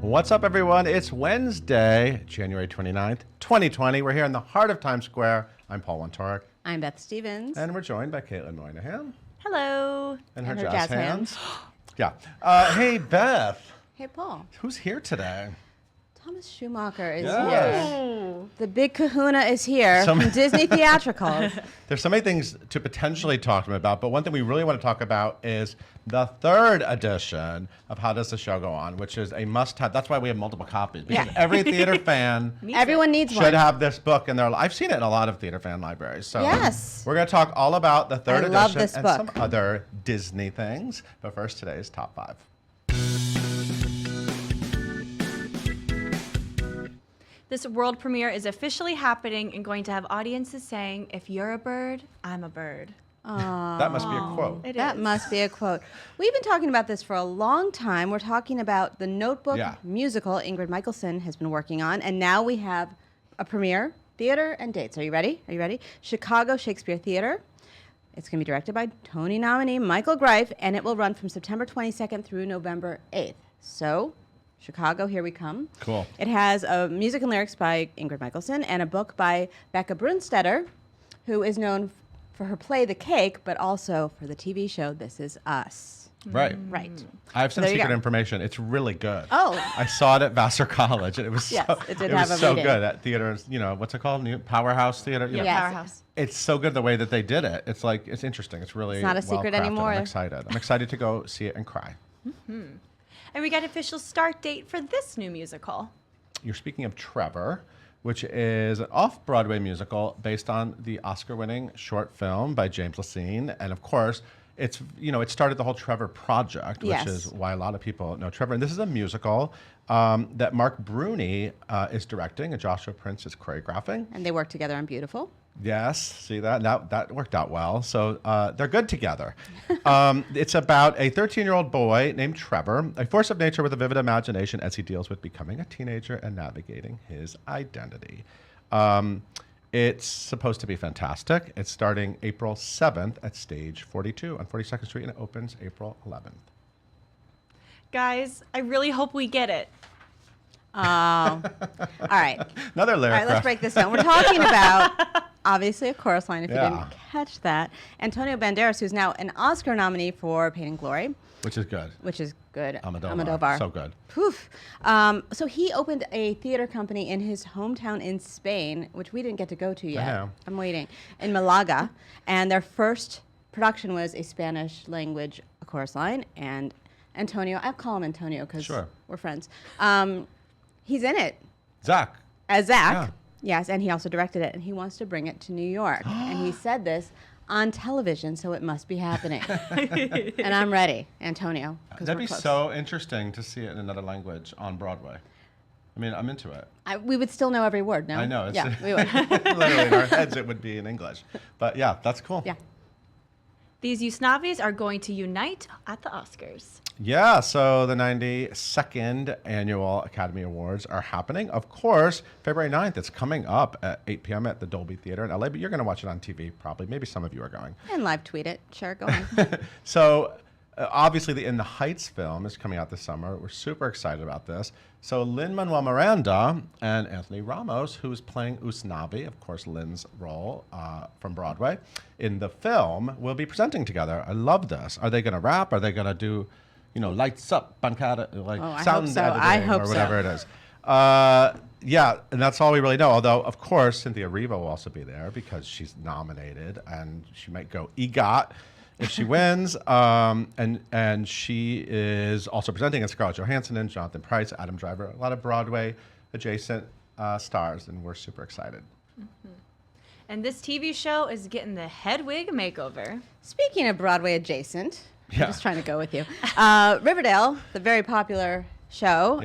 What's up, everyone? It's Wednesday, January 29th, 2020. We're here in the heart of Times Square. I'm Paul Wontorek. I'm Beth Stevens. And we're joined by Caitlin Moynihan. Hello. And her jazz hands. Yeah. Hey, Beth. Hey, Paul. Who's here today? Thomas Schumacher is Yes. here. The big kahuna is here from Disney Theatricals. There's so many things to potentially talk to him about, but one thing we really want to talk about is the third edition of How Does the Show Go On, which is a must-have. That's why we have multiple copies, because every theater fan Everyone needs one. should have this book in their life. I've seen it in a lot of theater fan libraries. So Yes. we're going to talk all about the third edition love this and book. some other Disney things. But first, today's top 5. This world premiere is officially happening and going to have audiences saying, if you're a bird, I'm a bird. That must be a quote. That must be a quote. We've been talking about this for a long time. We're talking about the Notebook musical Ingrid Michaelson has been working on, and now we have a premiere, theater, and dates. Are you ready? Are you ready? Chicago Shakespeare Theater. It's going to be directed by Tony nominee Michael Greif, and it will run from September 22nd through November 8th. So, Chicago, here we come. Cool. It has music and lyrics by Ingrid Michaelson and a book by Becca Brunstetter, who is known for her play The Cake, but also for the TV show This Is Us. Right. Right. I have some There you secret go. information. It's really good. Oh. I saw it at Vassar College, and it was Yes, so, it did was have a so reading. good at theaters. You know, what's it called? Powerhouse Theater? Yeah, Yes. Powerhouse. It's so good the way that they did it. It's like, it's interesting. It's really It's not a secret well-crafted. anymore. I'm excited. I'm excited to go see it and cry. And we got official start date for this new musical. You're speaking of Trevor, which is an off-Broadway musical based on the Oscar-winning short film by James Lacine. And of course, it started the whole Trevor project, which Yes. is why a lot of people know Trevor. And this is a musical that Mark Bruni is directing and Joshua Prince is choreographing. And they work together on Beautiful. Yes, see that? That worked out well. So they're good together. It's about a 13-year-old boy named Trevor, a force of nature with a vivid imagination as he deals with becoming a teenager and navigating his identity. It's supposed to be fantastic. It's starting April 7th at Stage 42 on 42nd Street, and it opens April 11th. Guys, I really hope we get it. Oh. All right. Another lyric. All right, let's break this down. We're talking about, obviously, a chorus line, if you Yeah. didn't catch that. Antonio Banderas, who's now an Oscar nominee for Pain and Glory, Which is good. which is good. Almodovar. So good. Poof. So he opened a theater company in his hometown in Spain, which we didn't get to go to yet. know. I'm waiting. In Malaga. And their first production was a Spanish language chorus line. And Antonio, I'll call him Antonio because we're friends. He's in it. Zach. As Zach. Yeah. Yes, and he also directed it, and he wants to bring it to New York. And he said this on television, so it must be happening. And I'm ready, Antonio. 'cause That'd we're be close. so interesting to see it in another language on Broadway. I mean, I'm into it. We would still know every word, no? I know. Yeah, we would. Literally in our heads, it would be in English. But yeah, that's cool. Yeah. These Usnavis are going to unite at the Oscars. Yeah, so the 92nd Annual Academy Awards are happening. Of course, February 9th, it's coming up at 8 p.m. at the Dolby Theater in LA, but you're going to watch it on TV probably. Maybe some of you are going. And live tweet it. Sure, go on. So obviously the In the Heights film is coming out this summer. We're super excited about this. So Lin-Manuel Miranda and Anthony Ramos, who is playing Usnavi, of course Lin's role from Broadway, in the film, will be presenting together. I love this. Are they going to rap? Are they going to do, lights up, bancada, like I sound hope so. editing I hope or so. whatever it is? Yeah, and that's all we really know. Although, of course, Cynthia Erivo will also be there because she's nominated, and she might go EGOT if she wins. And she is also presenting, and Scarlett Johansson and Jonathan Pryce, Adam Driver, a lot of Broadway adjacent stars, and we're super excited. And this TV show is getting the Hedwig makeover. Speaking of Broadway adjacent, Yeah. I'm just trying to go with you. Riverdale, the very popular show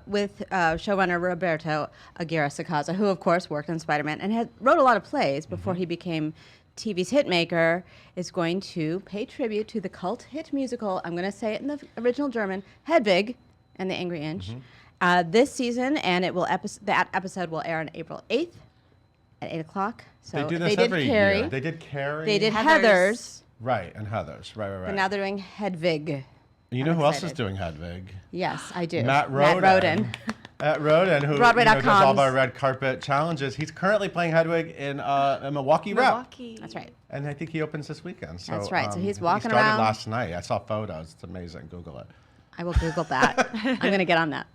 with showrunner Roberto Aguirre-Sacasa, who, of course, worked on Spider-Man and wrote a lot of plays before he became TV's hitmaker, is going to pay tribute to the cult hit musical, I'm going to say it in the original German, Hedwig and the Angry Inch, this season, and that episode will air on April 8th at 8 o'clock. So They do this did every Carrie. year. They did Carrie. They did Heathers. Heathers. Right, and Heathers. Right. But now they're doing Hedwig. You know who else is doing Hedwig? Yes, I do. Matt Roden. Matt Roden, who does all of our red carpet challenges. He's currently playing Hedwig in Milwaukee Rep. That's right. And I think he opens this weekend. So, that's right. So he's he walking started around. last night. I saw photos. It's amazing. Google it. I will Google that. I'm going to get on that.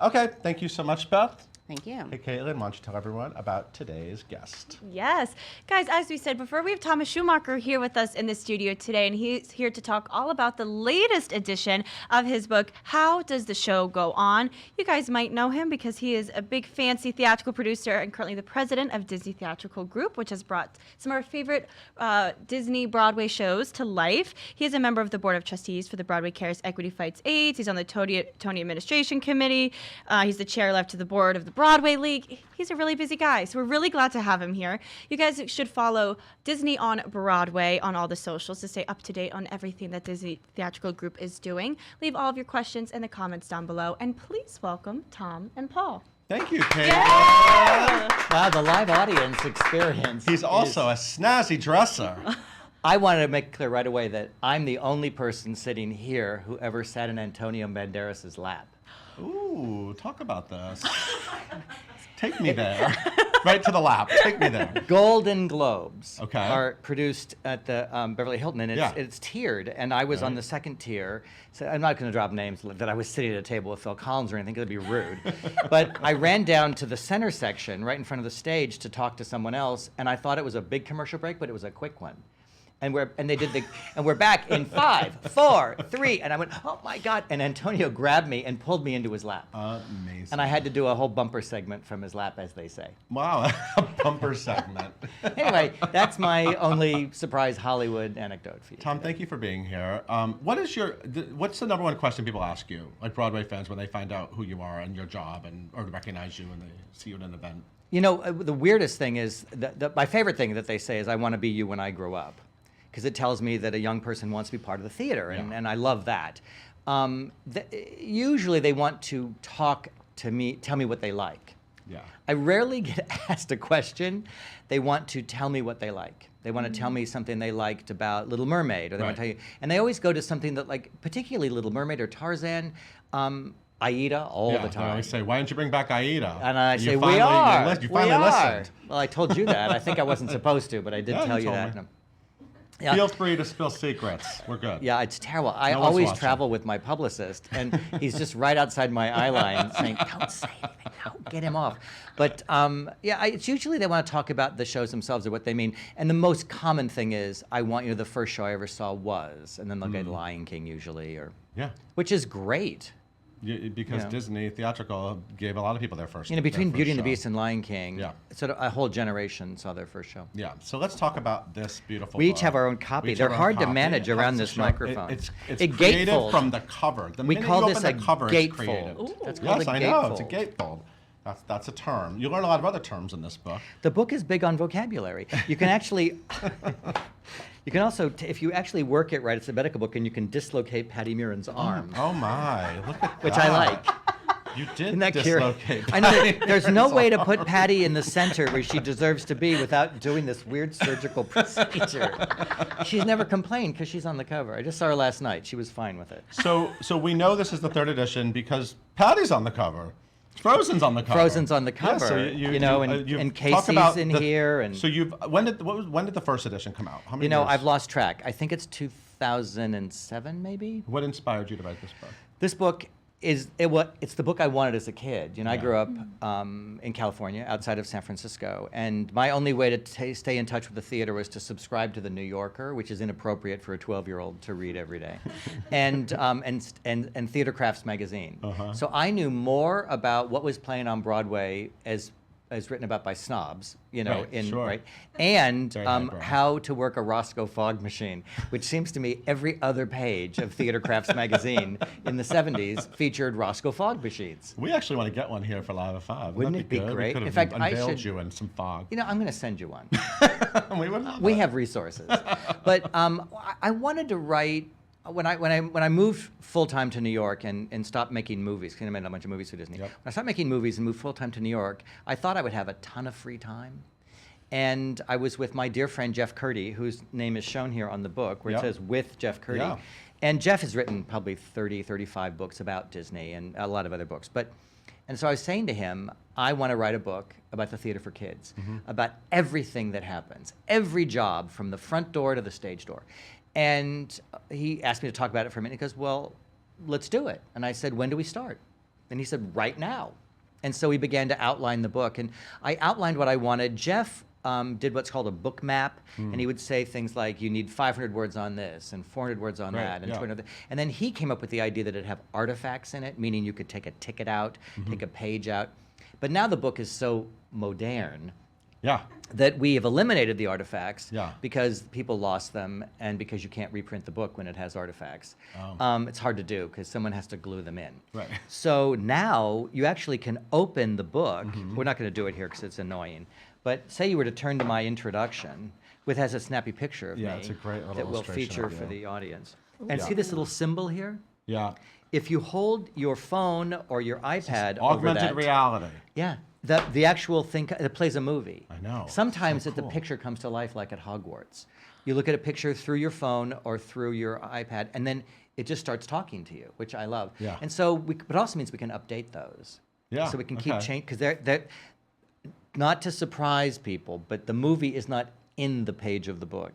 Okay. Thank you so much, Beth. Thank you. Hey, Caitlin, why don't you tell everyone about today's guest? Yes. Guys, as we said before, we have Thomas Schumacher here with us in the studio today, and he's here to talk all about the latest edition of his book, How Does the Show Go On? You guys might know him because he is a big fancy theatrical producer and currently the president of Disney Theatrical Group, which has brought some of our favorite Disney Broadway shows to life. He is a member of the Board of Trustees for the Broadway Cares Equity Fights AIDS. He's on the Tony Administration Committee. He's the chair left to the board of the Broadway League. He's a really busy guy, so we're really glad to have him here. You guys should follow Disney on Broadway on all the socials to stay up to date on everything that Disney Theatrical Group is doing. Leave all of your questions in the comments down below, and please welcome Tom and Paul. Thank you, Kate. Yeah! Wow, the live audience experience. He's also a snazzy dresser. I wanted to make clear right away that I'm the only person sitting here who ever sat in Antonio Banderas' lap. Ooh, talk about this. Take me there. Right to the lap. Take me there. Golden Globes Okay. are produced at the Beverly Hilton, and Yeah. it's tiered, and I was on the second tier. So I'm not going to drop names that I was sitting at a table with Phil Collins or anything, because it'd be rude. But I ran down to the center section right in front of the stage to talk to someone else, and I thought it was a big commercial break, but it was a quick one. And we're back in 5, 4, 3, and I went, oh my God! And Antonio grabbed me and pulled me into his lap. Amazing. And I had to do a whole bumper segment from his lap, as they say. Wow, a bumper segment. Anyway, that's my only surprise Hollywood anecdote for you. Tom, thank you for being here. What's the number one question people ask you, like Broadway fans, when they find out who you are and your job, or recognize you when they see you at an event? You know, the weirdest thing is, my favorite thing that they say is, I want to be you when I grow up. Because it tells me that a young person wants to be part of the theater, and I love that. Usually they want to talk to me, tell me what they like. Yeah. I rarely get asked a question. They want to tell me what they like. They want to tell me something they liked about Little Mermaid, or they want to tell you, and they always go to something that, like, particularly Little Mermaid or Tarzan, Aida all the time. I always say, why don't you bring back Aida? And I say, we are. You finally listened. Well, I told you that. I think I wasn't supposed to, but I did tell you that. Yeah. Feel free to spill secrets. We're good. Yeah, it's terrible. I No one's always watching. travel with my publicist, and he's just right outside my eye line saying, don't say anything, don't get him off. But it's usually they want to talk about the shows themselves or what they mean. And the most common thing is, I want you to, the first show I ever saw was, and then they'll get Lion King usually, which is great. Because Disney Theatrical gave a lot of people their first. Between their Beauty first and the show. Beast and Lion King, sort of a whole generation saw their first show. Yeah. So let's talk about this beautiful. We each book. have our own copy. We each They're have our own hard to copy. manage It around has to this show- microphone. It's It creative gatefold. from the cover. The We minute call you this open a the cover, gatefold. it's creative. Ooh. That's called Yes, a I know. It's a gatefold. gatefold. That's a term. You learn a lot of other terms in this book. The book is big on vocabulary. You can actually, you can also, if you actually work it right, it's a medical book, and you can dislocate Patty Murin's arm, Oh my! Look at that. which I like. You did Isn't that curious? dislocate. I know Patty there's no Murin's way to arm. put Patty in the center where she deserves to be without doing this weird surgical procedure. She's never complained because she's on the cover. I just saw her last night. She was fine with it. So we know this is the third edition because Patty's on the cover. Frozen's on the cover. Frozen's on the cover. Yeah, so and you've Casey's talked about in the- here, and So when did the first edition come out? How many you know, years? I've lost track. I think it's 2007, maybe. What inspired you to write this book? This book it's the book I wanted as a kid. You know, I grew up in California, outside of San Francisco, and my only way to stay in touch with the theater was to subscribe to the New Yorker, which is inappropriate for a 12-year-old to read every day, and Theater Crafts magazine. So I knew more about what was playing on Broadway as written about by snobs, you know, and how to work a Roscoe fog machine, which seems to me every other page of Theater Crafts magazine in the 70s featured Roscoe fog machines. We actually want to get one here for Live at 5. Wouldn't it be good? great? We could have In fact, I unveiled should- you in some fog. You know, I'm going to send you one. we would love We that. have resources, but I wanted to write. When I moved full time to New York and stopped making movies, because I made a bunch of movies for Disney. Yep. When I stopped making movies and moved full time to New York, I thought I would have a ton of free time. And I was with my dear friend Jeff Curdy, whose name is shown here on the book, where Yep. it says "with Jeff Curdy." Yeah. And Jeff has written probably 30, 35 books about Disney and a lot of other books. And so I was saying to him, I want to write a book about the theater for kids, about everything that happens, every job from the front door to the stage door. And he asked me to talk about it for a minute. He goes, well, let's do it. And I said, when do we start? And he said, right now. And so we began to outline the book. And I outlined what I wanted. Jeff did what's called a book map, and he would say things like, you need 500 words on this and 400 words on that, and 200. And then he came up with the idea that it'd have artifacts in it, meaning you could take a ticket out, take a page out. But now the book is so modern that we have eliminated the artifacts because people lost them and because you can't reprint the book when it has artifacts. It's hard to do because someone has to glue them in. Right. So now you actually can open the book. We're not going to do it here because it's annoying. But say you were to turn to my introduction, which has a snappy picture of me it's a great little that we'll illustration feature of for you. the audience. And see this little symbol here? Yeah. If you hold your phone or your iPad over Augmented that, reality. yeah, the actual thing it plays a movie. I know. Sometimes So the cool. picture comes to life like at Hogwarts. You look at a picture through your phone or through your iPad, and then it just starts talking to you, which I love. Yeah. And so, but it also means we can update those. Yeah, So we can keep okay. changing because they're not to surprise people, but the movie is not in the page of the book.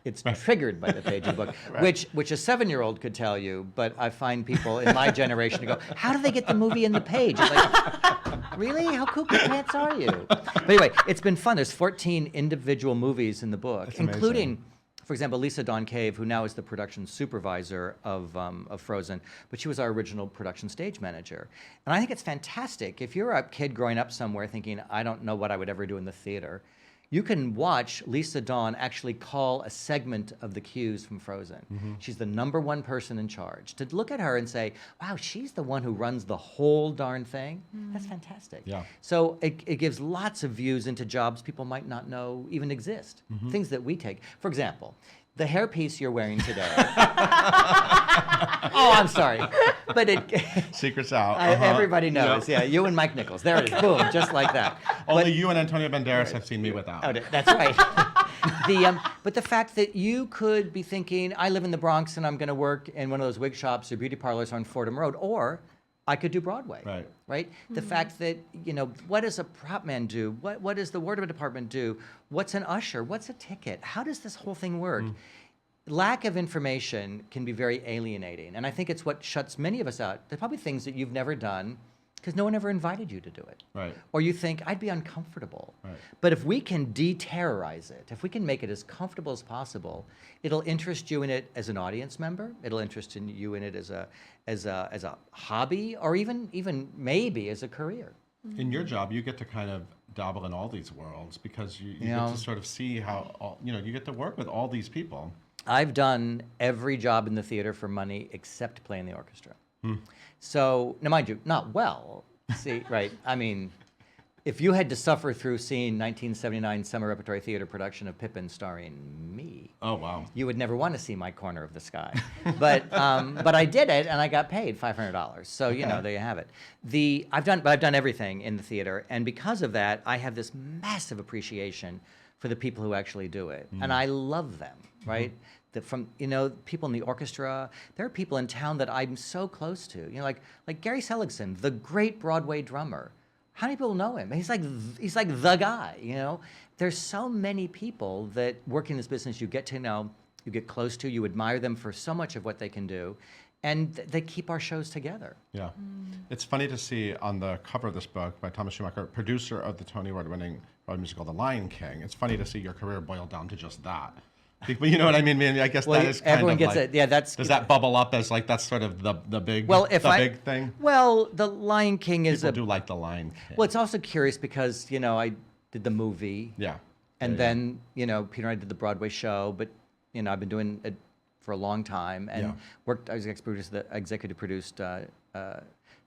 It's triggered by the page of the book, which a 7-year-old could tell you, but I find people in my generation to go, how do they get the movie in the page? It's like, really? How cuckoo pants are you? But anyway, it's been fun. There's 14 individual movies in the book, That's including, amazing. for example, Lisa Dawn Cave, who now is the production supervisor of Frozen, but she was our original production stage manager. And I think it's fantastic. If you're a kid growing up somewhere thinking, I don't know what I would ever do in the theater, you can watch Lisa Dawn actually call a segment of the cues from Frozen. She's the #1 person in charge. To look at her and say, wow, she's the one who runs the whole darn thing, that's fantastic. Yeah. So it gives lots of views into jobs people might not know even exist, things that we take. For example, the hairpiece you're wearing today. Oh, I'm sorry. But Secret's out. everybody knows. Yeah, you and Mike Nichols. There it is. Boom, just like that. Only you and Antonio Banderas have seen me without. Oh, that's right. But the fact that you could be thinking, I live in the Bronx and I'm going to work in one of those wig shops or beauty parlors on Fordham Road, or I could do Broadway. Right? The fact that, what does a prop man do? What does the wardrobe department do? What's an usher? What's a ticket? How does this whole thing work? Lack of information can be very alienating, and I think it's what shuts many of us out. There's probably things that you've never done because no one ever invited you to do it. Right. Or you think, I'd be uncomfortable. Right. But if we can de-terrorize it, if we can make it as comfortable as possible, it'll interest you in it as an audience member. It'll interest you in it as a hobby, or even maybe as a career. In your job, you get to kind of dabble in all these worlds because you get to sort of see how, you get to work with all these people. I've done every job in the theater for money except play in the orchestra. So, now mind you, not well. See, right? I mean, if you had to suffer through seeing 1979 Summer Repertory Theater production of Pippin starring me, Oh, wow. you would never want to see my corner of the sky. But I did it, and I got paid $500. So there you have it. I've done everything in the theater, and because of that, I have this massive appreciation for the people who actually do it, and I love them. Right? From people in the orchestra, there are people in town that I'm so close to. Like Gary Seligson, the great Broadway drummer. How many people know him? He's like the guy. There's so many people that work in this business you get to know, you get close to, you admire them for so much of what they can do, and they keep our shows together. Yeah. It's funny to see on the cover of this book by Thomas Schumacher, producer of the Tony Award-winning Broadway musical The Lion King. It's funny to see your career boil down to just that. But you know what I mean? I guess that is kind everyone of gets like, it. Yeah, that's. Does that bubble up as like that's sort of the big big thing? Well, The Lion King is People do like The Lion King. Well, it's also curious because I did the movie. Yeah. And then Peter and I did the Broadway show, but I've been doing it for a long time and worked. I was executive produced John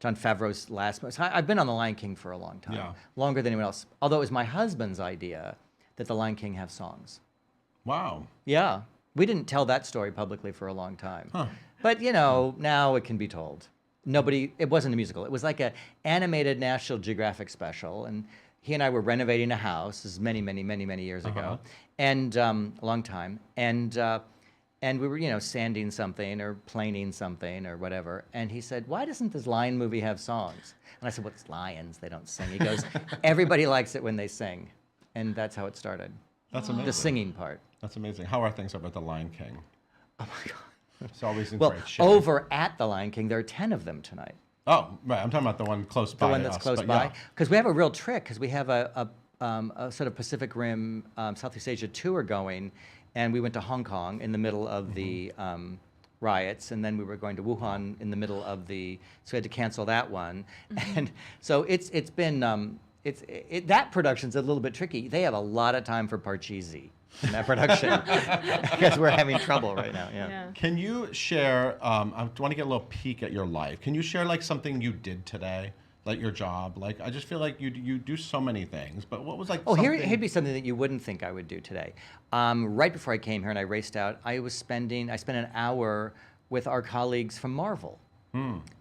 Favreau's last. So I've been on The Lion King for a long time, longer than anyone else. Although it was my husband's idea that The Lion King have songs. Wow. Yeah. We didn't tell that story publicly for a long time. Huh. But, now it can be told. It wasn't a musical. It was like an animated National Geographic special. And he and I were renovating a house. This is many, many, many, many years ago. And a long time. And And we were, sanding something or planing something or whatever. And he said, "Why doesn't this lion movie have songs?" And I said, "Well, it's lions. They don't sing." He goes, "Everybody likes it when they sing." And that's how it started. That's amazing. The singing part. That's amazing. How are things over at the Lion King? Oh, my God. It's always in Well, great shape. over at the Lion King, there are 10 of them tonight. Oh, right. I'm talking about the one close by The one that's us, close but by. yeah. Because we have a real trick, because we have a sort of Pacific Rim, Southeast Asia tour going, and we went to Hong Kong in the middle of the riots, and then we were going to Wuhan in the middle of the, so we had to cancel that one. And so it's been, that production's a little bit tricky. They have a lot of time for Parcheesi in that production, because we're having trouble right now, yeah. Can you share, I want to get a little peek at your life. Can you share like something you did today? Like your job? Like, I just feel like you do so many things, but what was like Oh, something? here'd be something that you wouldn't think I would do today. Right before I came here and I raced out, I spent an hour with our colleagues from Marvel.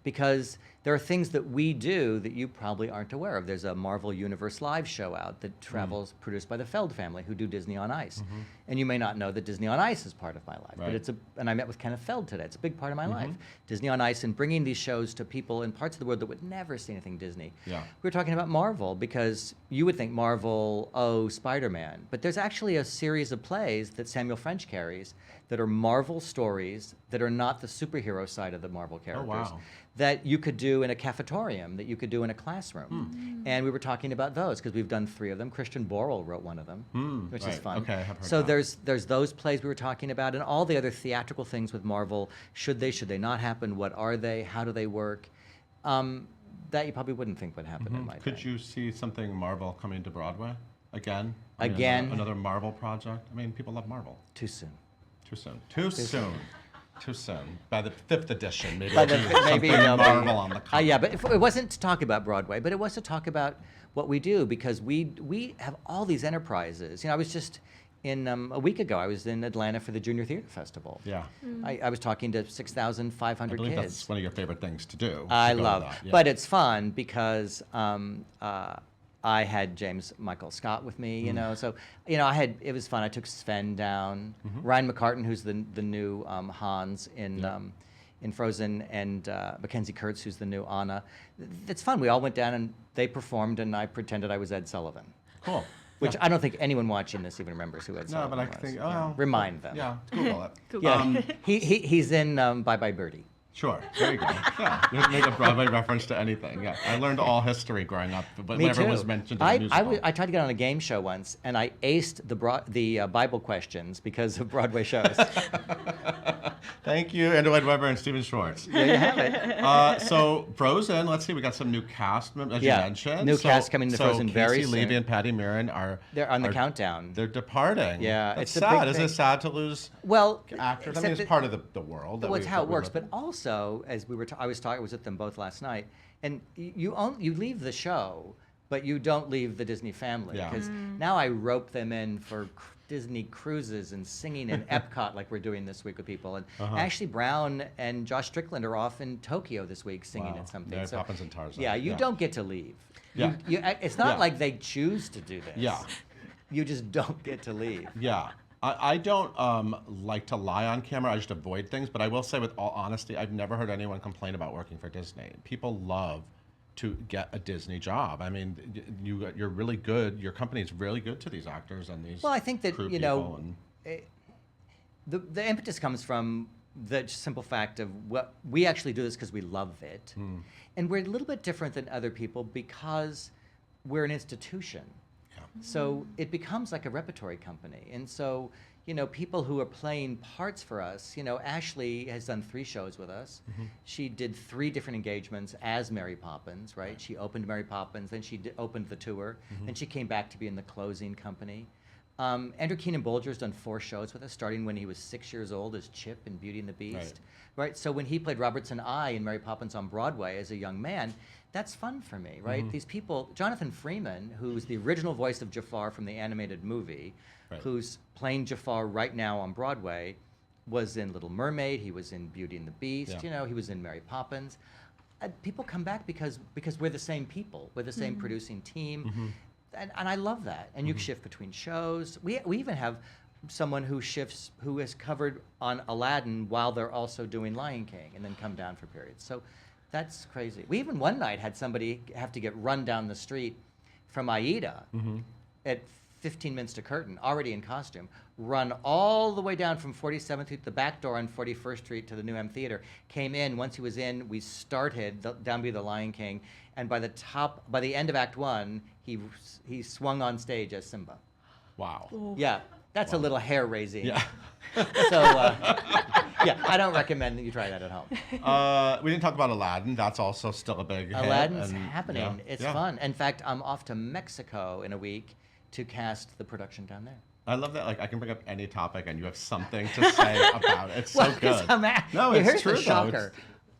Because there are things that we do that you probably aren't aware of. There's a Marvel Universe live show out that travels, produced by the Feld family, who do Disney on Ice. And you may not know that Disney on Ice is part of my life, Right. but and I met with Kenneth Feld today. It's a big part of my life. Disney on Ice and bringing these shows to people in parts of the world that would never see anything Disney. Yeah. We were talking about Marvel because you would think Marvel, Spider-Man, but there's actually a series of plays that Samuel French carries that are Marvel stories that are not the superhero side of the Marvel characters. wow. That you could do in a cafetorium, that you could do in a classroom. And we were talking about those because we've done 3 of them. Christian Borle wrote one of them, which is right. fun. Okay, I have heard so that. there's those plays we were talking about, and all the other theatrical things with Marvel. Should they not happen? What are they? How do they work? That you probably wouldn't think would happen in my Could day. you see something Marvel coming to Broadway again? Again? Another Marvel project? I mean, people love Marvel. Too soon. Too soon. Too soon. Too soon. By the 5th edition, maybe. By it'll the- be maybe something they'll be- Marvel on the cover. Yeah, but it wasn't to talk about Broadway, but it was to talk about what we do, because we have all these enterprises. I was just a week ago, I was in Atlanta for the Junior Theater Festival. Yeah. I was talking to I 6,500 believe kids. that's one of your favorite things to do. I to go to love, that, yeah. but it's fun because I had James Michael Scott with me, so it was fun. I took Sven down, Ryan McCartan, who's the new Hans in Frozen, and Mackenzie Kurtz, who's the new Anna. It's fun. We all went down and they performed, and I pretended I was Ed Sullivan. Cool. Which I don't think anyone watching this even remembers who Ed No, Sullivan but I was. think, Yeah. oh. Remind them. Yeah, Google it. Yeah, he's in Bye Bye Birdie. Sure. There you go. Yeah. You can make a Broadway reference to anything. Yeah. I learned all history growing up, but Me whenever too. it was mentioned in a musical. I tried to get on a game show once, and I aced the Bible questions because of Broadway shows. Thank you, Andrew Lloyd Webber and Stephen Schwartz. There you have it. So Frozen, let's see, we got some new cast members, as Yeah, you mentioned. new cast coming to Frozen very Casey Levy soon. and Patty Murin are They're on the countdown. They're departing. Yeah, That's it's a big sad. Isn't it thing. sad to lose Well, actors? I except mean, it's that- part of the world. That Well, it's we- how that it we works. live But also, as we were, I was with them both last night, and you leave the show, but you don't leave the Disney family, Yeah. because now I rope them in for Disney cruises and singing in Epcot like we're doing this week with people. And Ashley Brown and Josh Strickland are off in Tokyo this week singing Wow. at something. Mary So, Poppins and Tarzan. yeah, you Yeah. don't get to leave. Yeah. It's not Yeah. like they choose to do this. Yeah. You just don't get to leave. Yeah. I don't like to lie on camera. I just avoid things. But I will say, with all honesty, I've never heard anyone complain about working for Disney. People love to get a Disney job. I mean, you're really good. Your company's really good to these actors and these. Well, I think that crew you people know, the impetus comes from the simple fact of what we actually do this because we love it, and we're a little bit different than other people because we're an institution. So it becomes like a repertory company. And so, people who are playing parts for us, Ashley has done 3 shows with us. She did 3 different engagements as Mary Poppins, right? She opened Mary Poppins, then she opened the tour, then she came back to be in the closing company. Andrew Keenan Bolger's done 4 shows with us, starting when he was 6 years old as Chip in Beauty and the Beast. Right? So when he played Robertson I in Mary Poppins on Broadway as a young man, that's fun for me, right? These people, Jonathan Freeman, who's the original voice of Jafar from the animated movie, who's playing Jafar right now on Broadway, was in Little Mermaid, he was in Beauty and the Beast, he was in Mary Poppins. People come back because we're the same people, we're the same producing team, and I love that. And you shift between shows. We even have someone who has covered on Aladdin while they're also doing Lion King, and then come down for periods. So that's crazy. We even one night had somebody have to get run down the street from Aida at 15 minutes to curtain, already in costume, run all the way down from 47th Street to the back door on 41st Street to the New Theater, came in. Once he was in, we started Down Be the Lion King, and by the end of Act 1, he swung on stage as Simba. Wow. Ooh. Yeah, that's a little hair-raising. Yeah. So, yeah, I don't recommend that you try that at home. We didn't talk about Aladdin. That's also still a big hit. Aladdin's and, happening. yeah, It's yeah. fun. In fact, I'm off to Mexico in a week to cast the production down there. I love that. Like, I can bring up any topic and you have something to say about it. It's so good. No, it's here's true, the though. shocker.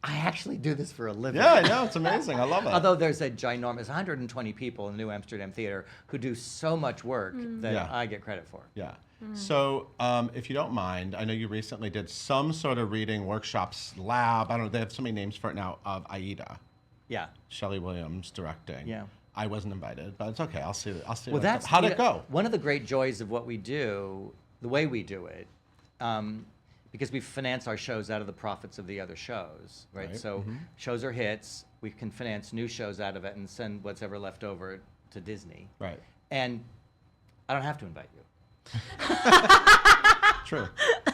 I actually do this for a living. Yeah, I know. It's amazing. I love it. Although there's a ginormous 120 people in the New Amsterdam Theater who do so much work that Yeah. I get credit for. Yeah. So, if you don't mind, I know you recently did some sort of reading workshops lab. I don't know. They have so many names for it now. Of Aida, Yeah. Shelley Williams directing. Yeah. I wasn't invited, but it's okay. I'll see. Well, that's how'd you it know, go? One of the great joys of what we do, the way we do it, because we finance our shows out of the profits of the other shows, right? Right. So shows are hits. We can finance new shows out of it and send what's ever left over to Disney. Right. And I don't have to invite you. True.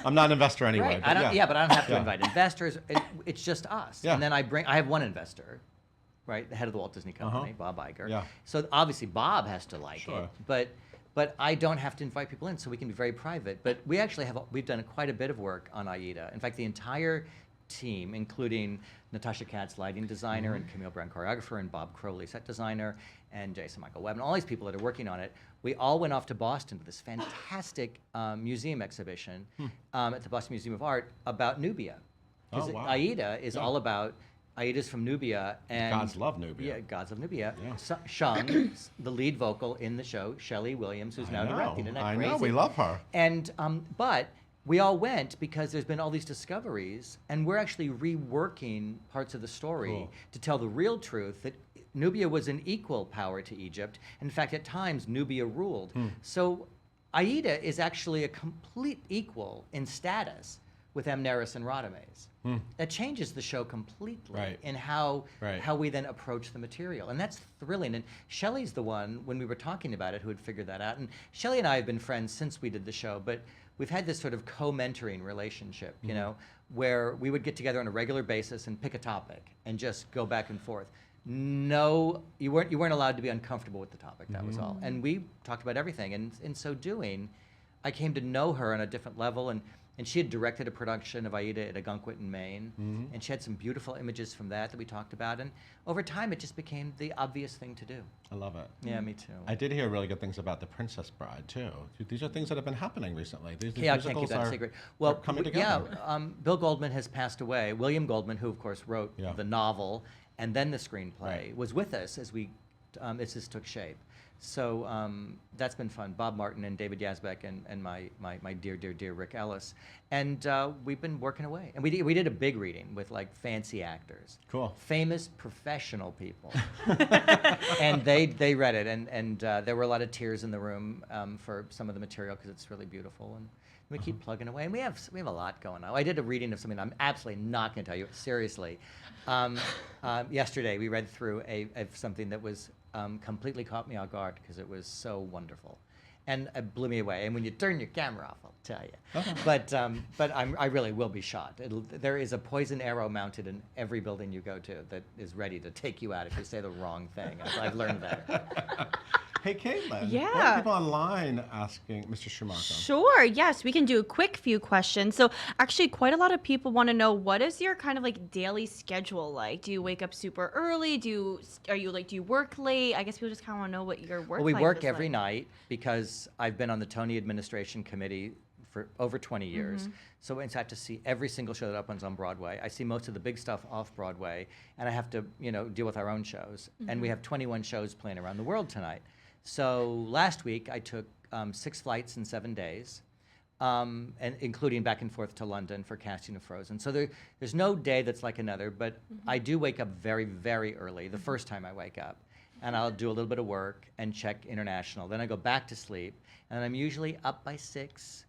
I'm not an investor anyway. Right. But I don't have to Yeah. invite investors. It's just us. Yeah. And then I have one investor, right? The head of the Walt Disney Company, Bob Iger. Yeah. So obviously Bob has to like Sure. it, but I don't have to invite people in, so we can be very private. But we actually we've done quite a bit of work on Aida. In fact, the entire team, including Natasha Katz, lighting designer, and Camille Brown, choreographer, and Bob Crowley, set designer, and Jason Michael Webb, and all these people that are working on it, we all went off to Boston to this fantastic museum exhibition at the Boston Museum of Art about Nubia. Because Oh, wow. Aida is all about, Aida's from Nubia. And Gods love Nubia. Yeah, Gods of Nubia. Yeah. Sean, the lead vocal in the show, Shelley Williams, who's now directing. Isn't that I crazy? know. We love her. And but we all went because there's been all these discoveries, and we're actually reworking parts of the story Cool. to tell the real truth that Nubia was an equal power to Egypt. In fact, at times Nubia ruled. So Aida is actually a complete equal in status with Amneris and Radames. That changes the show completely Right. in how Right. how we then approach the material. And that's thrilling. And Shelley's the one, when we were talking about it, who had figured that out. And Shelley and I have been friends since we did the show, but we've had this sort of co-mentoring relationship, you know, where we would get together on a regular basis and pick a topic and just go back and forth. No, you weren't allowed to be uncomfortable with the topic, that was all. And we talked about everything. And in so doing, I came to know her on a different level, and she had directed a production of Aida at Algonquin in Maine, and she had some beautiful images from that we talked about, and over time it just became the obvious thing to do. I love it. Yeah, me too. I did hear really good things about The Princess Bride too. These are things that have been happening recently. These Yeah, I can't musicals keep that a are- secret. are Well, coming together. yeah, Bill Goldman has passed away. William Goldman, who of course wrote Yeah. the novel and then the screenplay, Right. was with us as this took shape. So that's been fun. Bob Martin and David Yazbek and my dear Rick Ellis, and we've been working away. And we did a big reading with like fancy actors, Cool. famous professional people, and they read it, and there were a lot of tears in the room for some of the material because it's really beautiful, and we keep plugging away. And we have a lot going on. I did a reading of something I'm absolutely not going to tell you seriously. Yesterday we read through of something that was completely caught me off guard because it was so wonderful, and it blew me away. And when you turn your camera off, I'll tell you. But I really will be shot. There is a poison arrow mounted in every building you go to that is ready to take you out if you say the wrong thing. I've learned that. Hey, Caitlin. Yeah. What are people online asking Mr. Schumacher? Sure. Yes, we can do a quick few questions. So actually, quite a lot of people want to know, what is your kind of like daily schedule like? Do you wake up super early? Do you work late? I guess people just kind of want to know what your work. Well, we life work is every like. night because I've been on the Tony Administration Committee for over 20 years. So I have to see every single show that opens on Broadway. I see most of the big stuff off Broadway, and I have to, deal with our own shows. And we have 21 shows playing around the world tonight. So last week I took 6 flights in 7 days, and including back and forth to London for casting of Frozen. So there's no day that's like another, but I do wake up very, very early, the first time I wake up. And I'll do a little bit of work and check international. Then I go back to sleep, and I'm usually up by 6.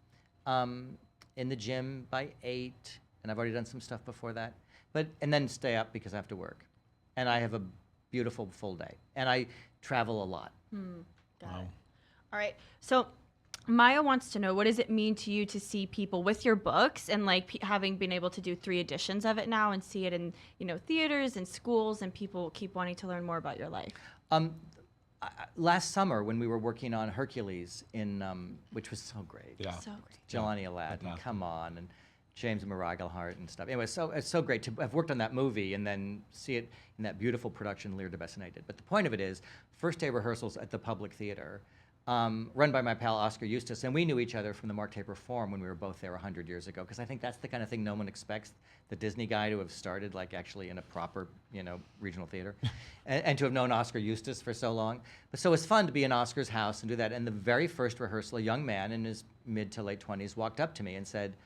in the gym by 8, and I've already done some stuff before that. And then stay up because I have to work. And I have a beautiful full day. And I travel a lot. Got it. All right. So Maya wants to know, what does it mean to you to see people with your books and like having been able to do 3 editions of it now and see it in, theaters and schools, and people keep wanting to learn more about your life? Last summer when we were working on Hercules which was so great. Yeah. So great. Jelani Aladdin, come on, and James Maraglehart and stuff. Anyway, it's so great to have worked on that movie and then see it in that beautiful production Lear de Bessonet did. But the point of it is, first day rehearsals at the Public Theater, run by my pal Oscar Eustis, and we knew each other from the Mark Taper Forum when we were both there 100 years ago, because I think that's the kind of thing no one expects the Disney guy to have started like actually in a proper, regional theater, and to have known Oscar Eustis for so long. But so it's fun to be in Oscar's house and do that. And the very first rehearsal, a young man in his mid to late 20s walked up to me and said,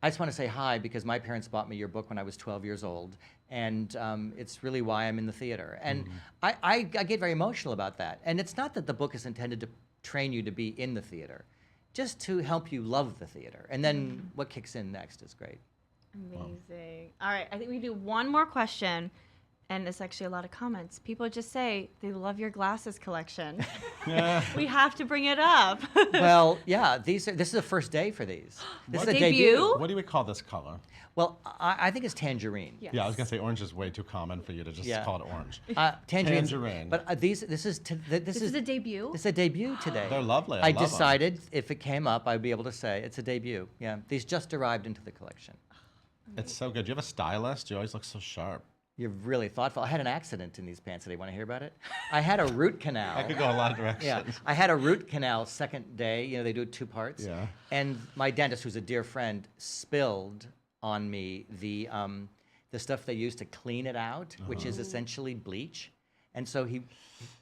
I just want to say hi because my parents bought me your book when I was 12 years old, and it's really why I'm in the theater. And I get very emotional about that. And it's not that the book is intended to train you to be in the theater, just to help you love the theater. And then what kicks in next is great. Amazing. All right. I think we do one more question. And it's actually a lot of comments. People just say they love your glasses collection. We have to bring it up. Well, yeah, this is the first day for these. This is a Debut? debut. What do we call this color? Well, I think it's tangerine. Yes. Yeah, I was gonna say orange is way too common for you to just call it orange. Tangerine. But this is This is a debut? This is a debut today. They're lovely. I I love 'em. decided if it came up, I'd be able to say it's a debut. Yeah, these just arrived into the collection. It's so good. Do you have a stylist? You always look so sharp. You're really thoughtful. I had an accident in these pants today. Want to hear about it? I had a root canal. I could go a lot of directions. Yeah, I had a root canal second day. They do it 2 parts. Yeah. And my dentist, who's a dear friend, spilled on me the stuff they use to clean it out, which is essentially bleach. And so he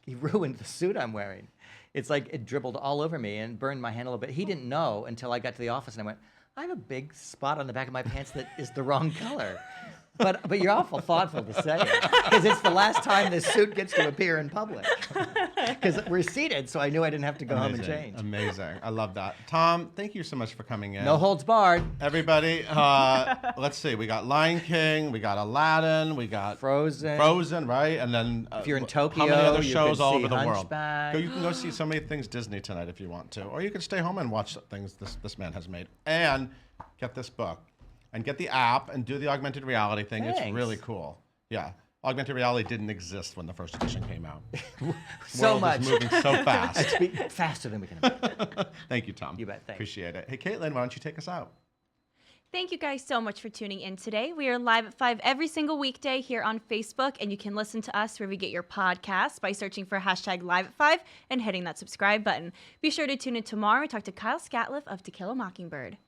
ruined the suit I'm wearing. It's like it dribbled all over me and burned my hand a little bit. He didn't know until I got to the office and I went, I have a big spot on the back of my pants that is the wrong color. But you're awful thoughtful to say it, because it's the last time this suit gets to appear in public. Because we're seated, so I knew I didn't have to go home and change. Amazing. I love that. Tom, thank you so much for coming in. No holds barred. Everybody, let's see. We got Lion King, we got Aladdin, we got Frozen, right? And then if you're in Tokyo, how many other you shows could all see over the Hunchback. world? You can go see so many things Disney tonight if you want to, or you can stay home and watch things this man has made, and get this book, and get the app, and do the augmented reality thing. Thanks. It's really cool. Yeah. Augmented reality didn't exist when the first edition came out. So World much. is moving so fast. It's faster than we can imagine. Thank you, Tom. You bet. Thanks. Appreciate it. Hey, Caitlin, why don't you take us out? Thank you guys so much for tuning in today. We are live at 5 every single weekday here on Facebook, and you can listen to us wherever you get your podcasts by searching for #live@5 and hitting that subscribe button. Be sure to tune in tomorrow and talk to Kyle Scatliff of To Kill a Mockingbird.